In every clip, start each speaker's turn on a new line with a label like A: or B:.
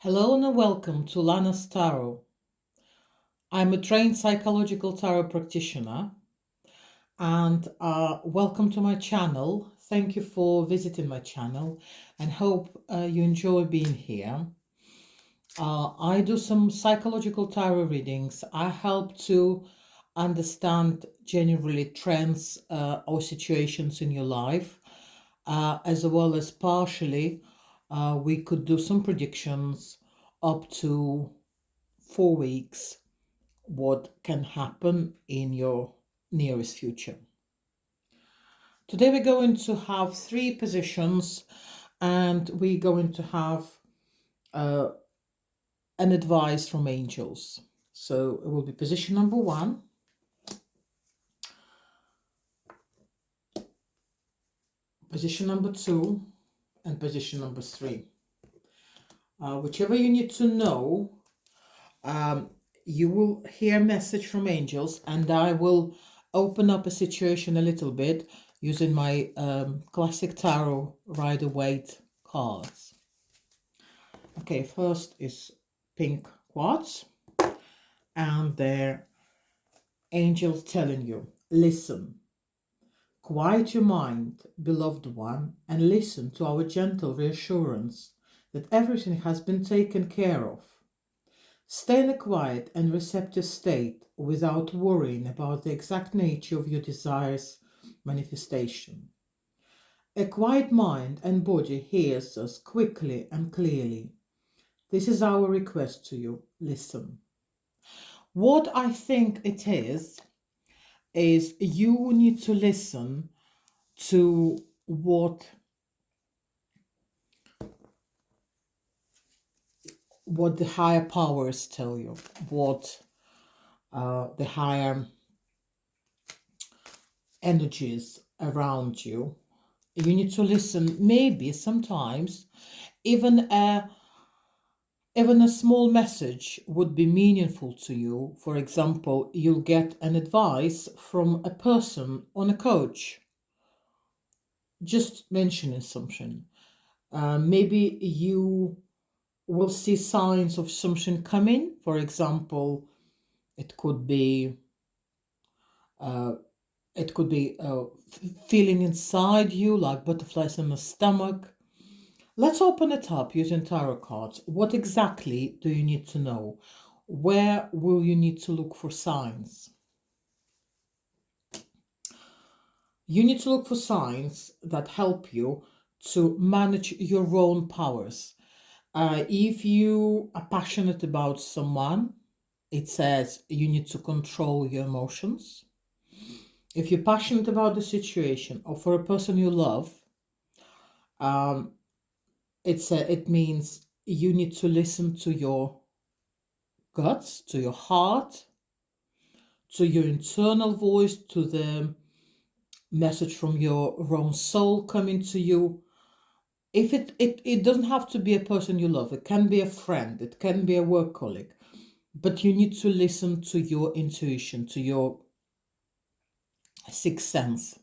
A: Hello and welcome to Lanas Tarot. I'm a trained psychological tarot practitioner and welcome to my channel. Thank you for visiting my channel and hope you enjoy being here. I do some psychological tarot readings. I help to understand generally trends or situations in your life, as well as partially we could do some predictions up to 4 weeks what can happen in your nearest future. Today we're going to have three positions and we're going to have uh, an advice from angels. So it will be position number 1, position number 2, and position number 3. Whichever you need to know, you will hear a message from angels and I will open up a situation a little bit using my classic tarot Rider-Waite cards. Okay, first is pink quartz and their angels telling you, listen, quiet your mind, beloved one, and listen to our gentle reassurance that everything has been taken care of. Stay in a quiet and receptive state without worrying about the exact nature of your desire's manifestation. A quiet mind and body hears us quickly and clearly. This is our request to you. Listen. What I think it is you need to listen to what the higher powers tell you, what the higher energies around you. You need to listen. Maybe sometimes even a small message would be meaningful to you. For example, you'll get an advice from a person on a coach, just mentioning something. Maybe you will see signs of something coming. For example, it could be uh, feeling inside you like butterflies in the stomach. Let's open it up using tarot cards. What exactly do you need to know? Where will you need to look for signs? You need to look for signs that help you to manage your own powers. If you are passionate about someone, it says you need to control your emotions. If you're passionate about the situation or for a person you love, um, it means you need to listen to your guts, to your heart, to your internal voice, to the message from your own soul coming to you. If it doesn't have to be a person you love, it can be a friend, it can be a work colleague, but you need to listen to your intuition, to your sixth sense.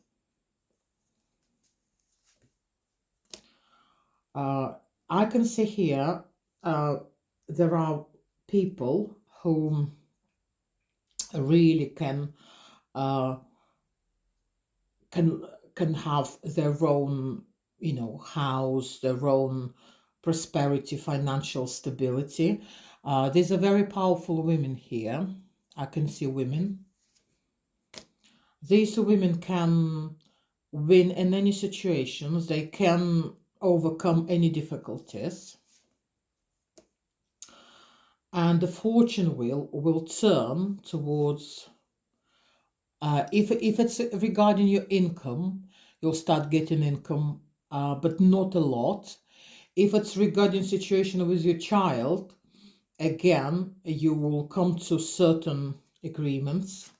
A: I can see here there are people who really uh, can can have their own, house, their own prosperity, financial stability. There's a very powerful women here. I can see women. These women can win in any situations. They can overcome any difficulties. And the fortune wheel will turn towards, if it's regarding your income, you'll start getting income, but not a lot. If it's regarding situation with your child, again, you will come to certain agreements.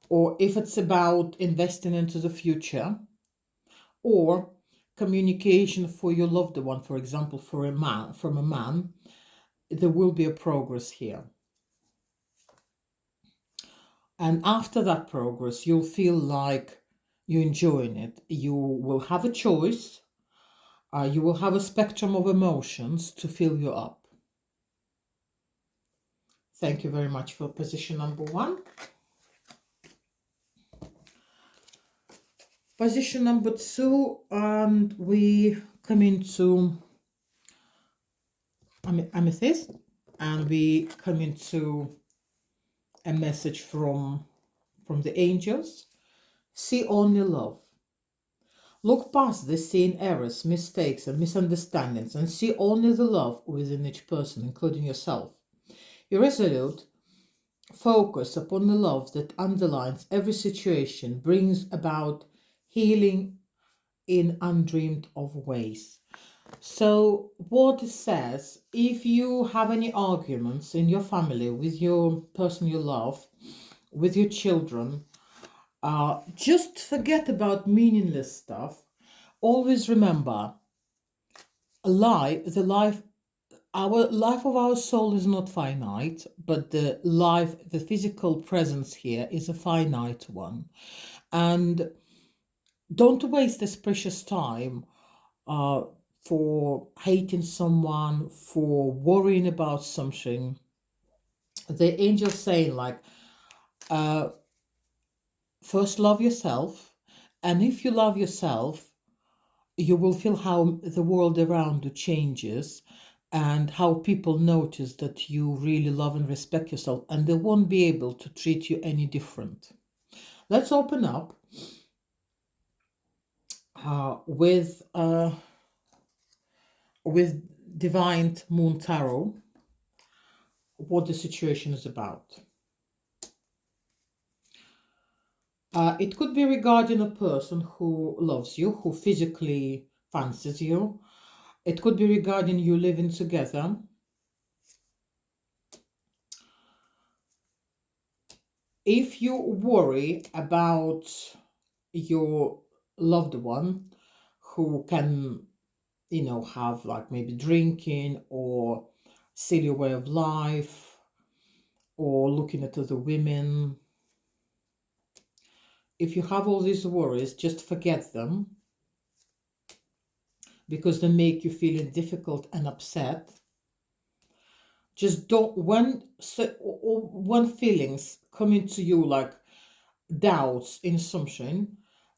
A: Or if it's about investing into the future, or communication for your loved one, for example, from a man, there will be a progress here. And after that progress, you'll feel like you're enjoying it. You will have a choice. You will have a spectrum of emotions to fill you up. Thank you very much for position number 1. Position number 2, and we come into amethyst, and we come into a message from the angels. See only love. Look past the seen errors, mistakes, and misunderstandings, and see only the love within each person, including yourself. Irresolute focus upon the love that underlines every situation brings about healing in undreamed of ways. So what it says, if you have any arguments in your family, with your person you love, with your children, just forget about meaningless stuff. Always remember, our life of our soul is not finite, but the physical presence here is a finite one. And don't waste this precious time for hating someone, for worrying about something. The angel's saying, like, first love yourself, and if you love yourself, you will feel how the world around you changes, and how people notice that you really love and respect yourself, and they won't be able to treat you any different. Let's open up with Divine Moon Tarot, what the situation is about. It could be regarding a person who loves you, who physically fancies you. It could be regarding you living together. If you worry about your loved one who can, have like maybe drinking or silly way of life, or looking at other women, if you have all these worries, just forget them, because they make you feel difficult and upset. Just don't, when feelings come into you, like doubts in something,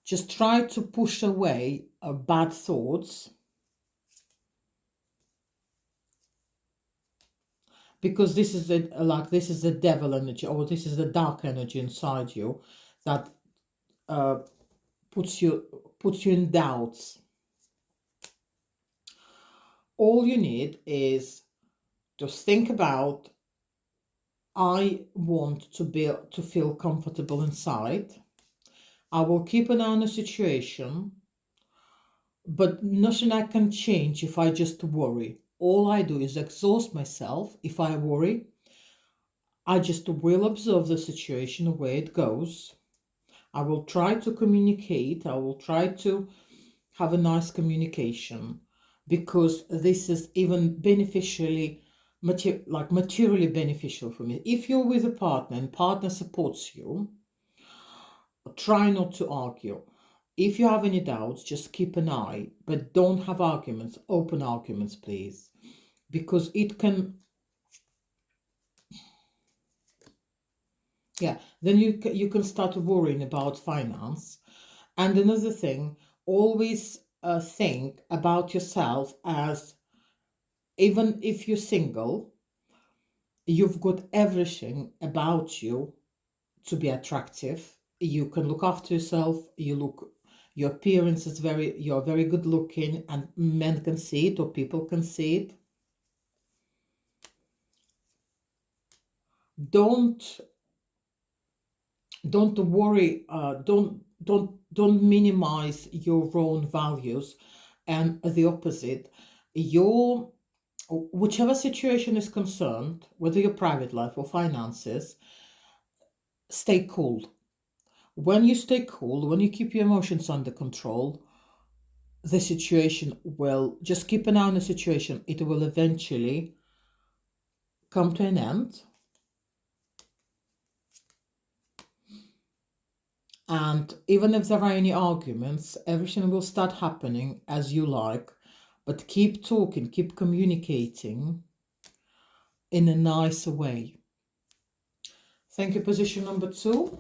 A: just try to push away bad thoughts, because this is the devil energy, or this is the dark energy inside you that puts you in doubts. All you need is just think about, I want to feel comfortable inside. I will keep an eye on the situation, but nothing I can change if I just worry. All I do is exhaust myself. If I worry, I just will observe the situation, the way it goes. I will try to communicate. I will try to have a nice communication, because this is even materially beneficial for me. If you're with a partner and partner supports you, try not to argue. If you have any doubts, just keep an eye, but don't have arguments, open arguments, please, because it can, then you can start worrying about finance. And another thing, always think about yourself as, even if you're single, you've got everything about you to be attractive. You can look after yourself. Your appearance is you're very good looking, and men can see it, or people can see it. Don't worry. Don't minimize your own values, and the opposite. Your Whichever situation is concerned, whether your private life or finances, stay cool. When you stay cool, when you keep your emotions under control, the situation will, just keep an eye on the situation. It will eventually come to an end. And even if there are any arguments, everything will start happening as you like. But keep talking, keep communicating in a nicer way. Thank you, position number 2.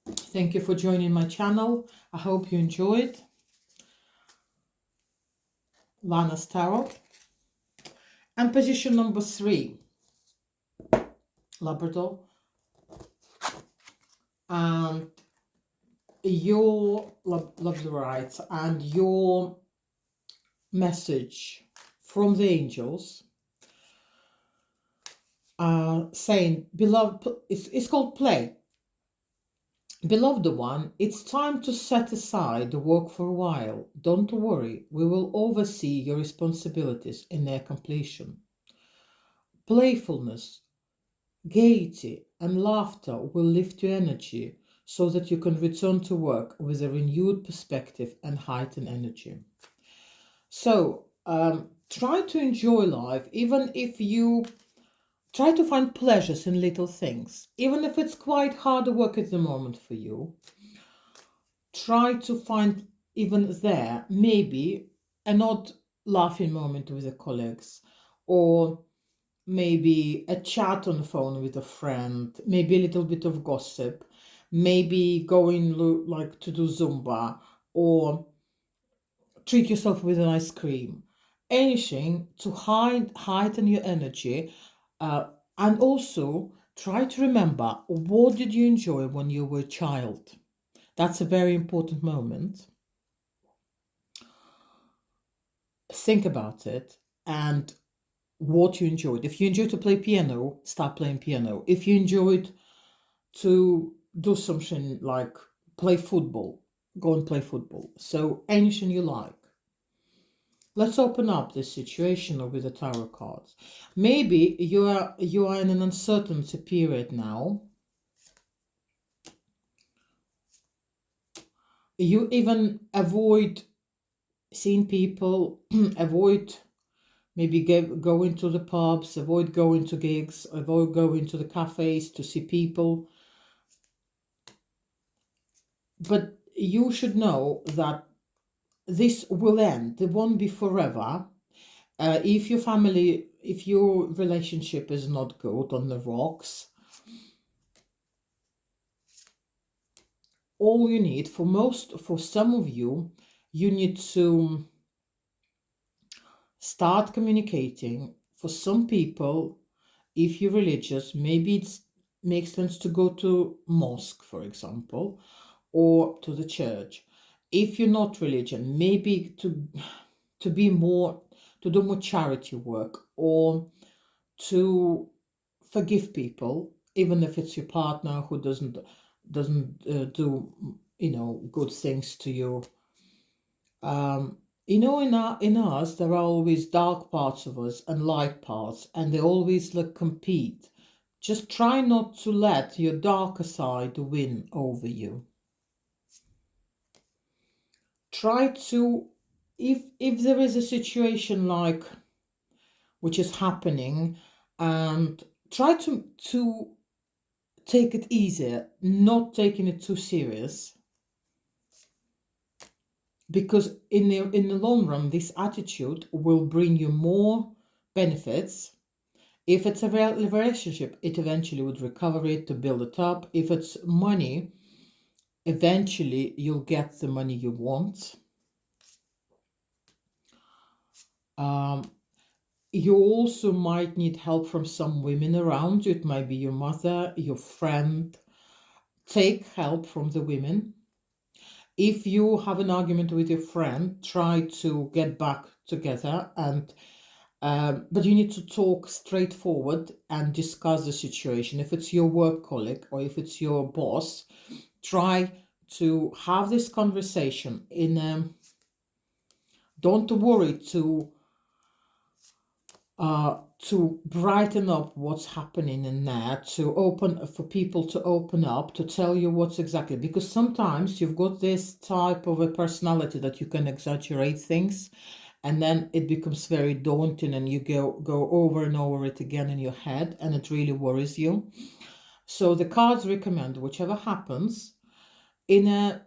A: Thank you for joining my channel. I hope you enjoyed Lanas Tarot. And position number 3, Labrador. And your Labradorites and your message from the angels saying, beloved, it's called play. Beloved one, it's time to set aside the work for a while. Don't worry, we will oversee your responsibilities in their completion. Playfulness, gaiety, and laughter will lift your energy so that you can return to work with a renewed perspective and heightened energy. So, try to enjoy life, even if you try to find pleasures in little things, even if it's quite hard work at the moment for you. Try to find even there maybe an odd laughing moment with the colleagues, or maybe a chat on the phone with a friend, maybe a little bit of gossip, maybe going like to do Zumba, or treat yourself with an ice cream. Anything to heighten your energy, and also try to remember, what did you enjoy when you were a child? That's a very important moment. Think about it and what you enjoyed. If you enjoyed to play piano, start playing piano. If you enjoyed to do something like play football, go and play football. So anything you like. Let's open up this situation with the tarot cards. Maybe you are in an uncertainty period now. You even avoid seeing people, avoid maybe going to the pubs, avoid going to gigs, avoid going to the cafes to see people. But you should know that this will end. It won't be forever. If your relationship is not good, on the rocks, all you need, for some of you, you need to start communicating. For some people, if you're religious, maybe it makes sense to go to mosque, for example, or to the church. If you're not religious, maybe to be more, to do more charity work, or to forgive people, even if it's your partner who doesn't do good things to you. In us, there are always dark parts of us and light parts, and they always compete. Just try not to let your darker side win over you. Try to, if there is a situation like which is happening, and try to take it easier, not taking it too serious, because in the long run, this attitude will bring you more benefits. If it's a relationship, it eventually would recover it to build it up. If it's money, eventually you'll get the money you want. You also might need help from some women around you. It might be your mother, your friend. Take help from the women. If you have an argument with your friend, try to get back together, and but you need to talk straightforward and discuss the situation. If it's your work colleague or if it's your boss, try to have this conversation don't worry to brighten up what's happening in there, for people to open up, to tell you what's exactly, because sometimes you've got this type of a personality that you can exaggerate things, and then it becomes very daunting, and you go over and over it again in your head, and it really worries you. So the cards recommend, whichever happens, in a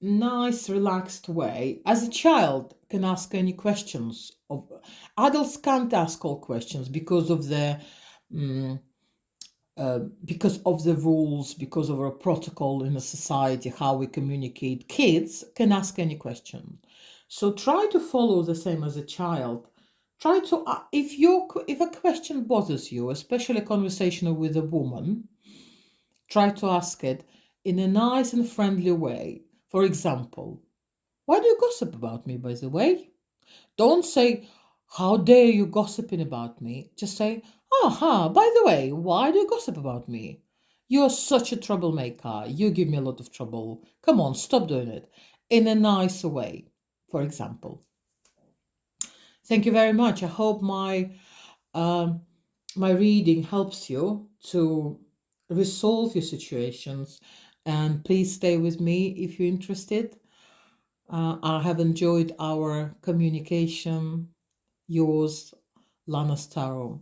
A: nice, relaxed way. As a child can ask any questions. Adults can't ask all questions because of the because of the rules, because of our protocol in a society, how we communicate, kids can ask any question. So try to follow the same as a child. Try to, if a question bothers you, especially a conversation with a woman, try to ask it in a nice and friendly way. For example, why do you gossip about me, by the way? Don't say, how dare you gossiping about me? Just say, aha, by the way, why do you gossip about me? You're such a troublemaker. You give me a lot of trouble. Come on, stop doing it. In a nice way, for example. Thank you very much. I hope um, my reading helps you to resolve your situations. And please stay with me if you're interested. I have enjoyed our communication. Yours, Lanas Tarot.